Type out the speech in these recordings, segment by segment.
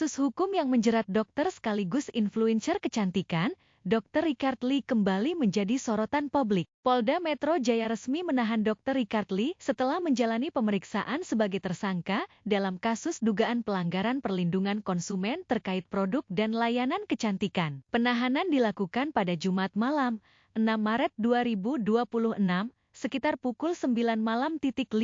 Kasus hukum yang menjerat dokter sekaligus influencer kecantikan, Dr. Richard Lee kembali menjadi sorotan publik. Polda Metro Jaya resmi menahan Dr. Richard Lee setelah menjalani pemeriksaan sebagai tersangka dalam kasus dugaan pelanggaran perlindungan konsumen terkait produk dan layanan kecantikan. Penahanan dilakukan pada Jumat malam, 6 Maret 2026, sekitar pukul 9 malam 50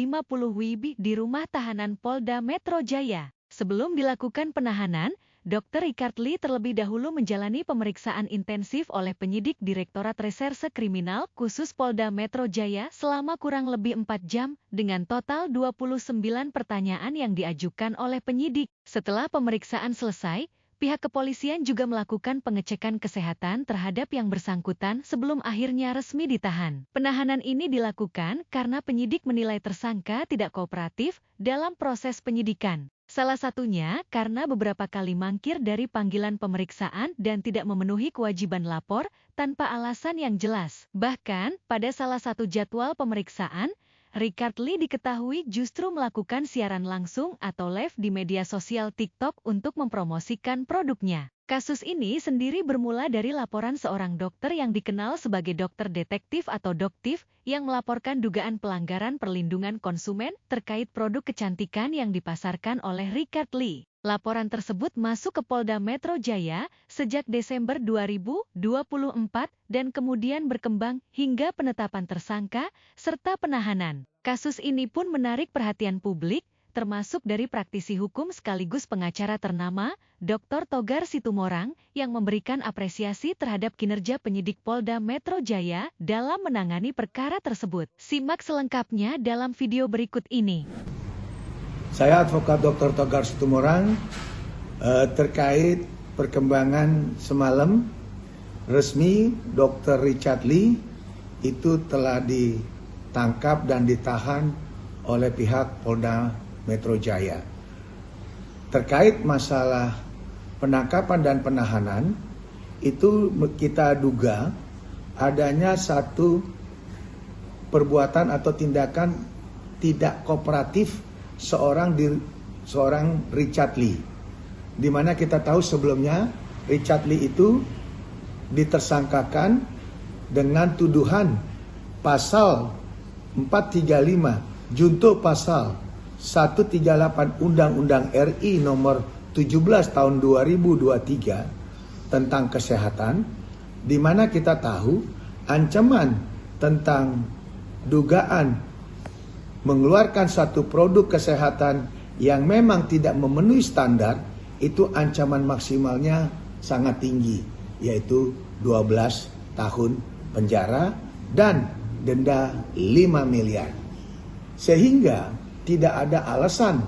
WIB di rumah tahanan Polda Metro Jaya. Sebelum dilakukan penahanan, Dr. Richard Lee terlebih dahulu menjalani pemeriksaan intensif oleh penyidik Direktorat Reserse Kriminal Khusus Polda Metro Jaya selama kurang lebih 4 jam, dengan total 29 pertanyaan yang diajukan oleh penyidik. Setelah pemeriksaan selesai, pihak kepolisian juga melakukan pengecekan kesehatan terhadap yang bersangkutan sebelum akhirnya resmi ditahan. Penahanan ini dilakukan karena penyidik menilai tersangka tidak kooperatif dalam proses penyidikan. Salah satunya karena beberapa kali mangkir dari panggilan pemeriksaan dan tidak memenuhi kewajiban lapor tanpa alasan yang jelas. Bahkan, pada salah satu jadwal pemeriksaan, Richard Lee diketahui justru melakukan siaran langsung atau live di media sosial TikTok untuk mempromosikan produknya. Kasus ini sendiri bermula dari laporan seorang dokter yang dikenal sebagai dokter detektif atau doktif yang melaporkan dugaan pelanggaran perlindungan konsumen terkait produk kecantikan yang dipasarkan oleh Richard Lee. Laporan tersebut masuk ke Polda Metro Jaya sejak Desember 2024 dan kemudian berkembang hingga penetapan tersangka serta penahanan. Kasus ini pun menarik perhatian publik, termasuk dari praktisi hukum sekaligus pengacara ternama, Dr. Togar Situmorang, yang memberikan apresiasi terhadap kinerja penyidik Polda Metro Jaya dalam menangani perkara tersebut. Simak selengkapnya dalam video berikut ini. Saya advokat Dr. Togar Situmorang terkait perkembangan semalam resmi Dr. Richard Lee itu telah ditangkap dan ditahan oleh pihak Polda Metro Jaya. Terkait masalah penangkapan dan penahanan, itu kita duga adanya satu perbuatan atau tindakan tidak kooperatif seorang Richard Lee. Di mana kita tahu sebelumnya Richard Lee itu ditersangkakan dengan tuduhan pasal 435 junto pasal 138 Undang-Undang RI nomor 17 tahun 2023 tentang kesehatan, di mana kita tahu ancaman tentang dugaan mengeluarkan satu produk kesehatan yang memang tidak memenuhi standar, itu ancaman maksimalnya sangat tinggi, yaitu 12 tahun penjara dan denda 5 miliar. Sehingga tidak ada alasan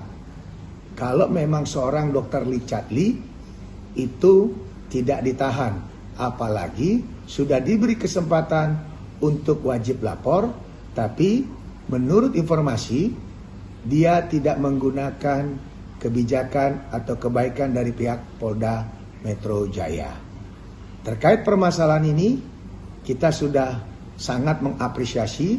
kalau memang seorang Dr. Richard Lee itu tidak ditahan, apalagi sudah diberi kesempatan untuk wajib lapor, tapi menurut informasi dia tidak menggunakan kebijakan atau kebaikan dari pihak Polda Metro Jaya. Terkait permasalahan ini, kita sudah sangat mengapresiasi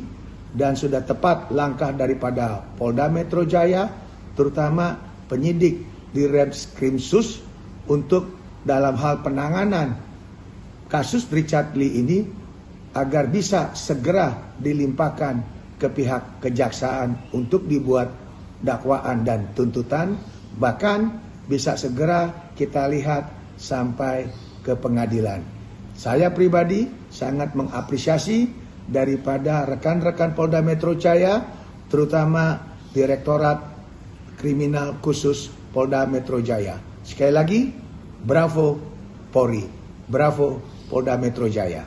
dan sudah tepat langkah daripada Polda Metro Jaya, terutama penyidik di Reskrimsus untuk dalam hal penanganan kasus Richard Lee ini agar bisa segera dilimpahkan ke pihak kejaksaan untuk dibuat dakwaan dan tuntutan, bahkan bisa segera kita lihat sampai ke pengadilan. Saya pribadi sangat mengapresiasi daripada rekan-rekan Polda Metro Jaya, terutama Direktorat Kriminal Khusus Polda Metro Jaya. Sekali lagi, bravo Polri, bravo Polda Metro Jaya.